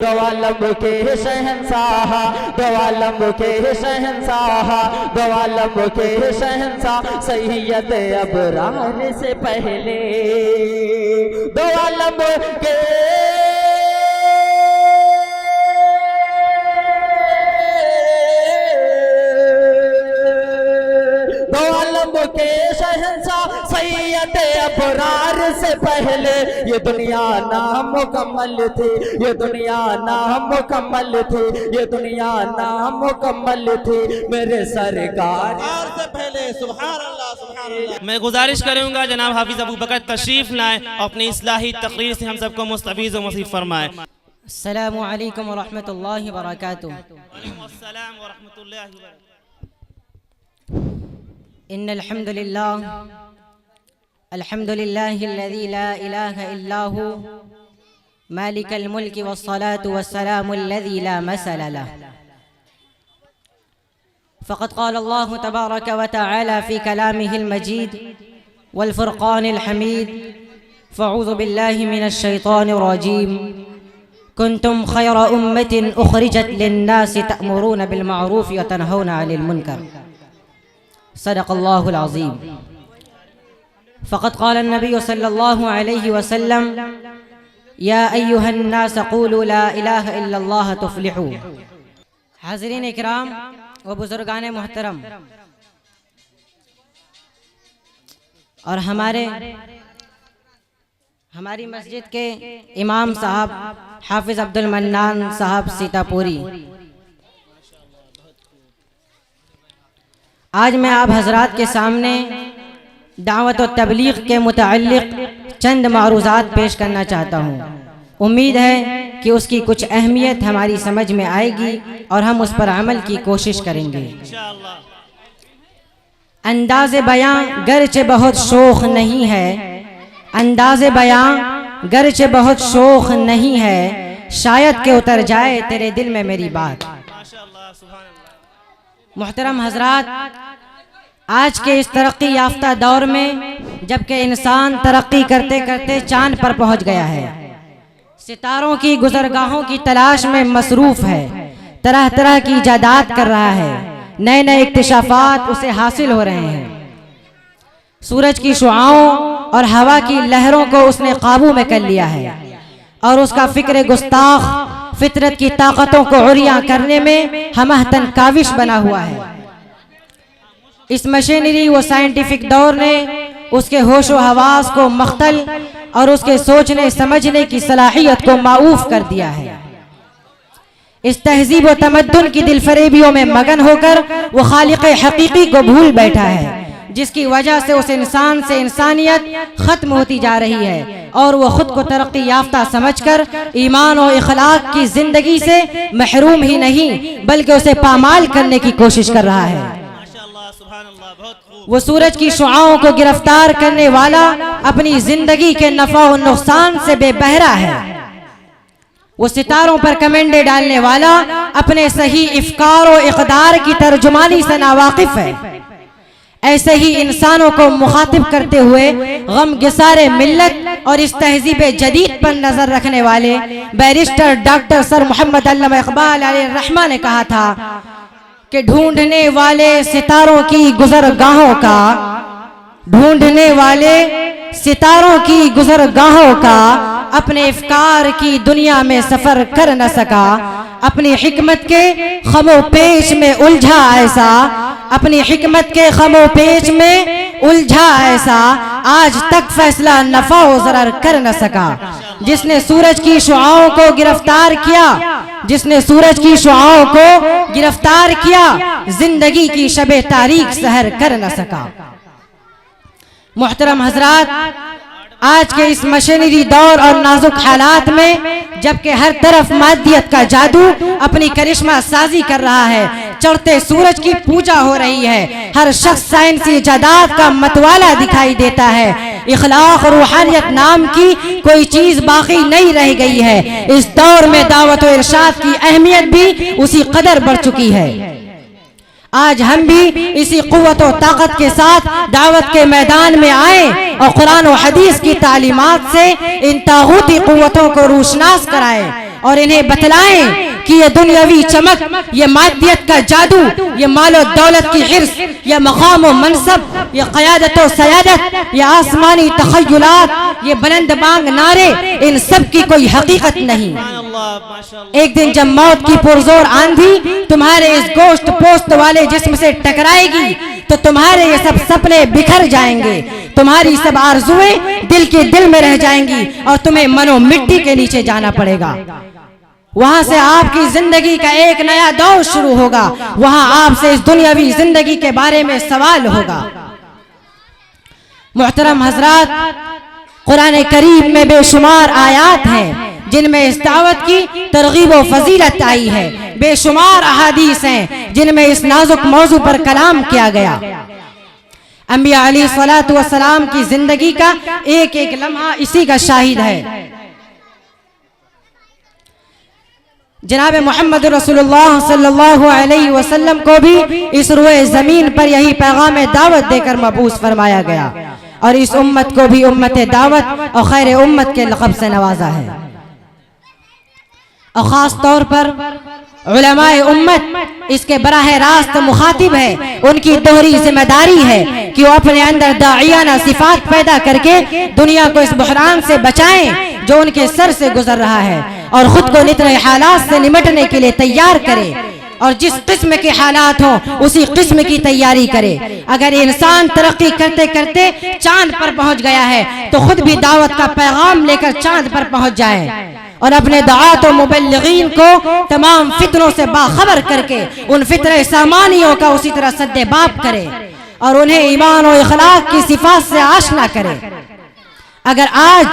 दो आलम के शहंशाह, दो आलम के शहंशाह, दो आलम के शहंशाह सैयद अबरार से पहले, दो आलम के शहंशाह सैयद अबरार से पहले ये दुनिया नामुकम्मल थी, ये दुनिया नामुकम्मल थी, ये दुनिया नामुकम्मल थी मेरे सरकार से पहले। सुभान अल्लाह, सुभान अल्लाह। मैं गुजारिश करूंगा जनाब हाफिज अबू बकर तशरीफ लाएं और अपनी इस्लाही तकरीर से हम सबको मुस्तफीज़ व मुसीब फरमाएं। अस्सलामु अलैकुम व रहमतुल्लाहि व बरकातुहू। वालेकुम अस्सलाम व रहमतुल्लाहि व बरकातुहू। इन्नल हम्दुलिल्लाह, अल्हम्दुलिल्लाहिल्लज़ी ला इलाहा इल्ला हु, मालिकल मुल्कि वस्सलातु वस्सलामुल्लज़ी ला मसल लह। फ़क़द क़ाल अल्लाहु तबारक व तआला फ़ी कलामिहिल मजीद वल फ़ुरक़ानिल हमीद, फ़अऊज़ु बिल्लाहि मिनश शैतानिर रजीम। कुन्तुम खैरा उम्मतिन उख़रिजत लिन्नासि तअमुरूना बिल मअरूफ़ि व तनहौना अनिल मुनकर। सदक़ल्लाहुल अज़ीम। फ़क़द क़ाल नबी सल्लल्लाहु अलैहि वसल्लम, या अय्युहन्नास क़ूलू ला इलाहा इल्लल्लाह तुफ़्लिहू। हाज़रीन इकराम व बुज़ुर्गान मोहतरम, और हमारी मस्जिद के इमाम साहब हाफिज़ अब्दुल मन्नान साहब सीतापुरी, आज मैं आप हजरात के सामने दावत और तबलीग के मुताल्लिक़ चंद मारूज़ात पेश करना चाहता हूँ। उम्मीद है कि उसकी कुछ अहमियत हमारी समझ में आएगी और हम उस पर अमल की कोशिश करेंगे। अंदाज़े बयां गरचे बहुत शोख नहीं है, अंदाज़े बयां गरचे बहुत शोख नहीं है, शायद के उतर जाए तेरे दिल में मेरी बात। मोहतरम हजरात, आज के इस तरक्की याफ्ता दौर में जबकि इंसान तरक्की करते करते चांद पर पहुंच गया है, सितारों की गुजरगाहों की तलाश में मसरूफ़ है, तरह तरह की इजादात कर रहा है, नए नए इक्तिशाफात उसे हासिल हो रहे हैं। सूरज की शुआओं और हवा की लहरों को उसने काबू में कर लिया है और उसका फिक्र गुस्ताख फितरत की ताकतों को उरियां करने में हमहतन काविश बना हुआ है। इस मशीनरी व साइंटिफिक दौर ने उसके होशो हवास को मख्तल और उसके सोचने समझने की सलाहियत को माऊफ कर दिया है। इस तहजीब व तमद्दुन की दिलफरेबियों में मगन होकर वो खालिक हकीकी को भूल बैठा है, जिसकी वजह से उस इंसान से इंसानियत खत्म होती जा रही है और वो खुद को तरक्की याफ्ता समझकर ईमान और इखलाक की जिंदगी से महरूम ही नहीं बल्कि उसे पामाल करने की कोशिश कर रहा है। वो सूरज की शुआओं को गिरफ्तार करने वाला अपनी जिंदगी के नफा और नुकसान से बेबहरा है। वो सितारों पर कमेंडे डालने वाला अपने सही इफ्कार और इक़दार की तर्जुमानी से नावाकिफ है। ऐसे ही इंसानों को मुखातिब करते हुए गम गिसारे मिल्लत और इस तहजीब जदीद पर नजर रखने वाले बैरिस्टर डॉक्टर सर मोहम्मद अल्लामा इकबाल अलैहिर्रहमा ने कहा था कि ढूंढने वाले सितारों की गुजरगाहों का, ढूंढने वाले सितारों की गुजरगाहों का अपने इफ्कार की दुनिया में सफर कर न सका, अपनी हिकमत के खमो पेच में उलझा ऐसा, अपनी हिकमत के खमो पेच में उलझा ऐसा, आज तक फैसला नफा व ज़रर कर न सका। जिसने सूरज की शुआओं को गिरफ्तार किया, जिसने सूरज की शुआओं को गिरफ्तार किया, जिंदगी की शबे तारीख सहर कर न सका। मोहतरम हजरात, आज के इस मशीनरी दौर और नाजुक हालात में जबकि हर तरफ मादियत का जादू अपनी करिश्मा साजी कर रहा है, चढ़ते सूरज की पूजा हो रही है, हर शख्स साइंसी इजादात का मतवाला दिखाई देता है, इखलाक और रूहानियत नाम की कोई चीज बाकी नहीं रह गई है। इस दौर में दावत और इरशाद की अहमियत भी उसी कदर बढ़ चुकी है। आज हम भी इसी कुव्वत और ताकत के साथ दावत के मैदान में आए और कुरान और हदीस की तालीमात से इन तागूती कुव्वतों को रूशनास कराए। और इन्हें बतलाएं कि ये दुनियावी चमक, ये मादियत का जादू, ये मालो दौलत की हिर्स, ये मकाम व मनसब, ये क़यादत व सयादत, ये आसमानी तख़य्युलात, ये बुलंद बांग नारे, इन सब की कोई हकीकत नहीं। एक दिन जब मौत की पुरजोर आंधी तुम्हारे इस गोश्त पोस्त वाले जिस्म से टकराएगी तो तुम्हारे ये सब सपने बिखर जाएंगे, तुम्हारी सब आरज़ुएं दिल के दिल में रह जाएंगी और तुम्हें मनो मिट्टी के नीचे जाना पड़ेगा। वहां से आपकी जिंदगी का एक नया दौर शुरू होगा, वहां आपसे इस दुनियावी जिंदगी के बारे में सवाल होगा। मुहतरम हजरात, कुरान करीम में बेशुमार आयात हैं जिनमें इस दावत की तरगीब व फजीलत आई है, बेशुमार अहादीस हैं जिनमें इस नाजुक मौजू पर कलाम किया गया। अंबिया अलैहिस्सलातु वस्सलाम की जिंदगी का एक एक लम्हा इसी का शाहिद है। जनाब मोहम्मद रसूलुल्लाह सल्लल्लाहु अलैहि वसल्लम को भी इस रुए जमीन पर यही पैगाम दावत देकर मबूस फरमाया गया और इस उम्मत को भी उम्मत दावत और खैर उम्मत के लक़ब से नवाजा है। और ख़ास तौर पर उलमाए उम्मत इसके बराह रास्त मुखातिब है। उनकी दोहरी जिम्मेदारी है कि वो अपने अंदर दाइयाना सिफात पैदा करके दुनिया को इस बहरान से बचाएं जो उनके सर से गुजर रहा है और खुद को नित रहे हालात से निमटने के लिए तैयार करे और जिस किस्म के हालात हो उसी किस्म की तैयारी करे। अगर इंसान तरक्की करते करते चांद पर पहुंच गया है तो खुद भी दावत का पैगाम लेकर चांद पर पहुंच जाए और अपने दाआत और मुबल्लिगीन को तमाम फितरों से बाखबर करके उन फितरे सामानियों का उसी तरह सद्दे बाप करे और उन्हें ईमान और इखलाक की सिफात से आशना करे। अगर आज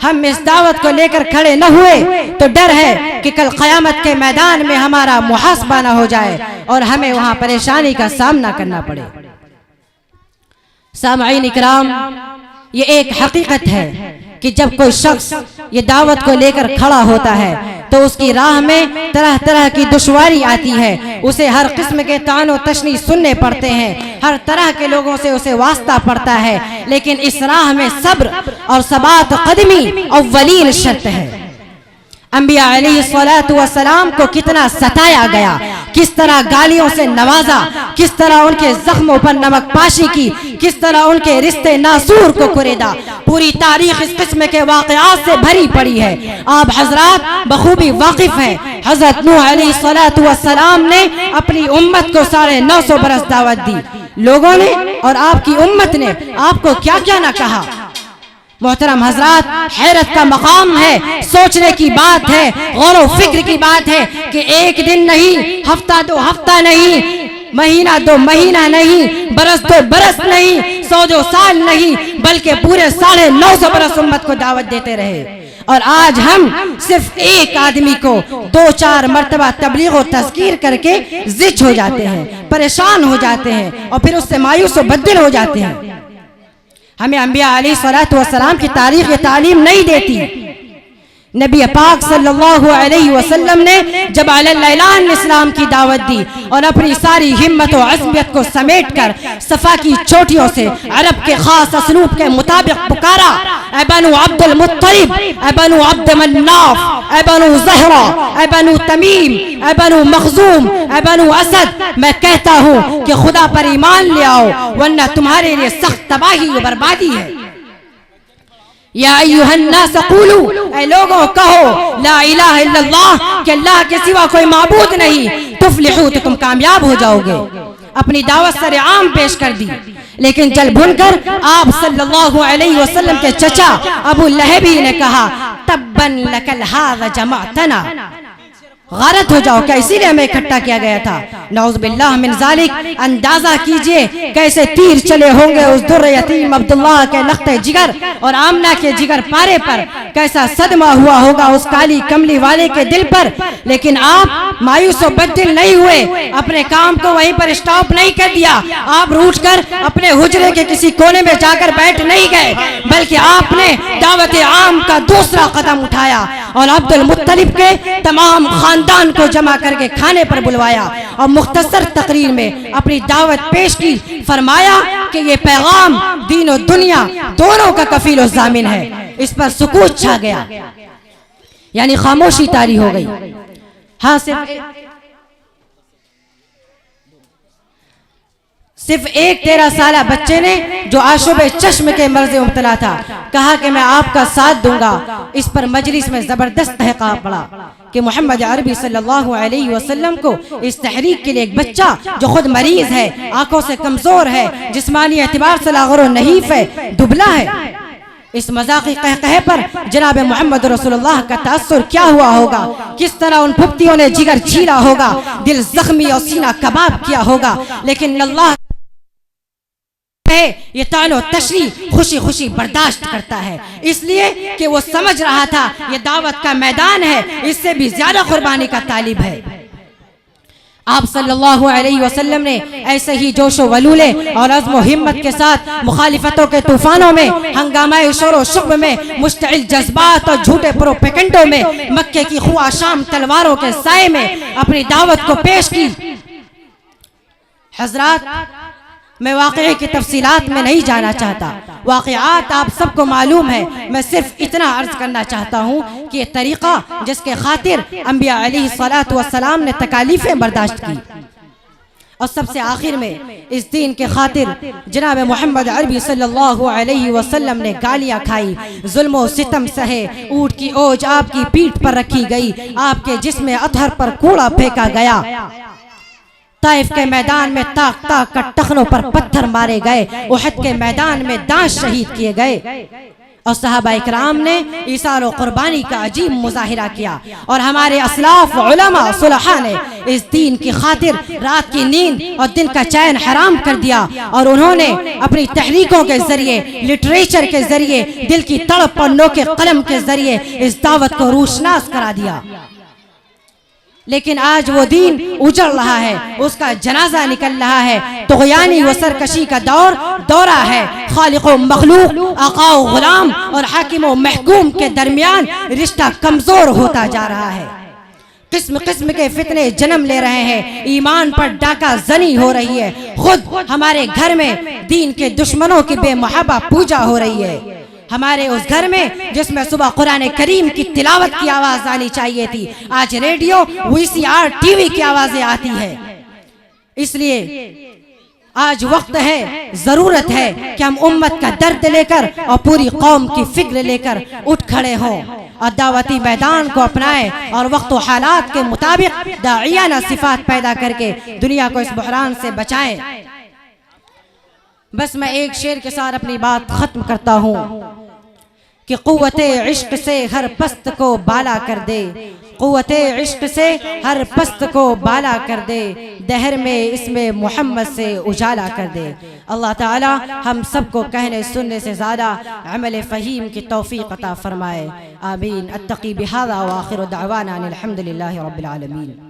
हम इस दावत को लेकर खड़े न हुए तो डर है कि कल क़यामत के मैदान में हमारा मुहासबा न हो जाए और हमें वहां परेशानी का सामना करना पड़े। सामईन इकराम, ये एक हकीकत है कि जब कोई शख्स ये दावत को लेकर खड़ा होता है तो उसकी राह में तरह तरह की दुश्वारी आती है, उसे हर किस्म के तानो तशनी सुनने पड़ते हैं, हर तरह के लोगों से उसे वास्ता पड़ता है, लेकिन इस राह में सब्र और सबात कदमी अव्वलीन शर्त है। अंबिया अलैहिस्सलातु वस्सलाम को कितना सताया गया, किस तरह गालियों से नवाजा, किस तरह उनके जख्मों पर नमक पाशी की, किस तरह उनके रिश्ते नासूर को कुरेदा। पूरी तारीख इस किस्म के वाक़यात से भरी पड़ी है। आप हजरात बखूबी वाकिफ हैं। हजरत नूह अलैहिस्सलातु वस्सलाम ने अपनी उम्मत को 950 बरस दावत दी, लोगों ने और आपकी उम्मत ने आपको क्या क्या न कहा। मोहतरम हजरात, हैरत का मकाम है, सोचने की बात है, गौर व फिक्र की बात है कि एक दिन नहीं, हफ्ता दो हफ्ता नहीं, महीना दो महीना नहीं, बरस दो बरस नहीं, 100 साल नहीं, बल्कि पूरे 950 बरस उम्मत को दावत देते रहे। और आज हम सिर्फ एक आदमी को 2-4 मरतबा तबलीग और तज़कीर करके जिच हो जाते हैं, परेशान हो जाते हैं और फिर उससे मायूस व बद्दिल हो जाते हैं। हमें अंबिया अलैहिस्सलातु वस्सलाम की तारीख ये तालीम नहीं देती। नबी पाक सल्लल्लाहु अलैहि वसल्लम ने जब अलल-ऐलान इस्लाम की दावत दी और अपनी सारी हिम्मत और अज़्मियत को समेट कर सफ़ा की चोटियों से अरब के खास असलूब के मुताबिक पुकारा, ए बनु अब्दुल मुत्तलिब, ए बनु अब्द मन्नाफ, ए बनु ज़हरा, ए बनु तमीम, ए बनु मखज़ूम, ए बनु असद, मैं कहता हूँ कि खुदा पर ईमान ले आओ वरना तुम्हारे लिए सख्त तबाही और बर्बादी है। या अय्युहन्नास क़ूलू, ऐ लोगों कहो, ला इलाहा इल्लल्लाह, कि अल्लाह के सिवा कोई माबूद नहीं, तुफ्लिहू, तो तुम कामयाब हो जाओगे। अपनी दावत सरे आम पेश कर दी, लेकिन जल भुनकर आप सल्लल्लाहु अलैहि वसल्लम के चचा अबू लहबी ने कहा, तब्बन लकल हाज़ा जमाअतना, गारत हो जाओ, क्या इसीलिए हमें इकट्ठा किया गया था। नौज़ुबिल्लाह मिन ज़ालिक, अंदाजा कीजिए कैसे तीर चले होंगे उस दुर्र यतीम अब्दुल्लाह के लख्ते जिगर और आमना के जिगर पारे पर, कैसा सदमा हुआ होगा उस काली कमली वाले के दिल पर। लेकिन आप मायूस व बद्दिल नहीं हुए, अपने काम को वहीं पर स्टॉप नहीं कर दिया, आप रूठ कर अपने हुजरे के किसी कोने में जाकर बैठ नहीं गए, बल्कि आपने दावत आम का दूसरा कदम उठाया और अब्दुल मुत्तलिब के तमाम खानदान को जमा करके खाने पर बुलवाया और मुख्तसर तकरीर में अपनी दावत पेश की। फरमाया कि ये पैगाम दीन और दुनिया दोनों का कफील और जामिन है। इस पर सुकूत छा गया। यानी खामोशी तारी हो गई। हाँ, सिर्फ एक 13 साला बच्चे ने जो आशुब चश्म के मर्ज में मुब्तला था, कहा कि मैं आपका साथ दूंगा। इस पर मजलिस में जबरदस्त तहक़ा पड़ा कि मोहम्मद अरबी सल्लल्लाहु अलैहि वसल्लम को इस तहरीक के लिए एक बच्चा जो खुद मरीज है, आंखों से कमजोर है, जिस्मानी एतबार से लागरो नहीफ है, दुबला है, इस मजाकी कहकहे पर जनाब मोहम्मद रसूलुल्लाह का तासुर क्या हुआ होगा, किस तरह उन फुफ्तियों ने जिगर छीला होगा, दिल जख्मी और सीना कबाब किया होगा। लेकिन अल्लाह ये तानो तशरी खुशी खुशी बर्दाश्त करता है, इसलिए कि वो समझ रहा था ये दावत का मैदान है, इससे भी ज्यादा कुर्बानी का तालिब है। आप सल्लल्लाहु अलैहि वसल्लम ने ऐसे ही जोशो वलूले और अज़्म हिम्मत के साथ मुखालिफतों के तूफानों में, हंगामा शोर शुब में, मुश्तइल जज्बात और झूठे प्रोपेगेंडों में, मक्के की खुआ शाम तलवारों के साए में अपनी दावत को पेश की। हजरात, मैं वाक़ये की तफसीलात में नहीं जाना चाहता, वाक़यात आप सबको मालूम है। मैं सिर्फ इतना अर्ज करना चाहता हूँ कि ये तरीक़ा जिसके खातिर अंबिया अलैहिस्सलातु वस्सलाम ने तकालीफें बर्दाश्त की और सबसे आखिर में इस दीन के खातिर जनाब मोहम्मद अरबी सल्लल्लाहु अलैहि वसल्लम ने गालियाँ खाई, जुल्म और सितम सहे, ऊँट की ओज आपकी पीठ पर रखी गई, आपके जिस्म अतहर पर कूड़ा फेंका गया, ताइफ के मैदान में ताक ताक कर टखनों पर पत्थर मारे गए, उहद के मैदान में दांत शहीद किए गए और सहाबा इकराम ने ईसार और कुर्बानी का अजीब मुजाहिरा किया। और हमारे असलाफ उलमा सुलहा ने इस दीन की खातिर रात की नींद और दिन का चैन हराम कर दिया और उन्होंने अपनी तहरीकों के जरिए, लिटरेचर के जरिए, दिल की तड़प और नोके कलम के जरिए इस दावत को रूशनास करा दिया। लेकिन आज वो दीन उजड़ रहा है, उसका जनाजा निकल रहा है। तुग़यानी व सरकशी का दौरा है। खालिक़ व मखलूक, आका व गुलाम और हाकिम व महकूम के दरमियान रिश्ता कमजोर होता जा रहा है। किस्म किस्म के फितने जन्म ले रहे हैं, ईमान पर डाका जनी हो रही है, खुद हमारे घर में दीन के दुश्मनों की बेमहबा पूजा हो रही है। हमारे उस घर में जिसमें सुबह कुरान करीम की तिलावत की आवाज आनी चाहिए थी, आज रेडियो, वीसीआर, टीवी की आवाजें आती है। इसलिए आज वक्त है, जरूरत है कि हम उम्मत का दर्द लेकर और पूरी कौम की फिक्र लेकर उठ खड़े हों और दावती मैदान को अपनाएं और वक्त और हालात के मुताबिक दाइयाना सिफात पैदा करके दुनिया को इस बहरान से बचाएं। बस मैं एक शेर के साथ अपनी बात खत्म करता हूँ कि क़ुव्वते इश्क से हर पस्त को बाला कर दे, क़ुव्वते इश्क से हर पस्त को बाला कर दे, दहर में इसमें मोहम्मद से उजाला कर दे। अल्लाह ताला हम सबको कहने सुनने से ज़्यादा अमल फ़हीम की तौफ़ीक़ अता फ़रमाए। आमीन। अत्तक़ी बिहाज़ा व आख़िरु दअवाना अनिल हम्दुलिल्लाहि रब्बिल आलमीन।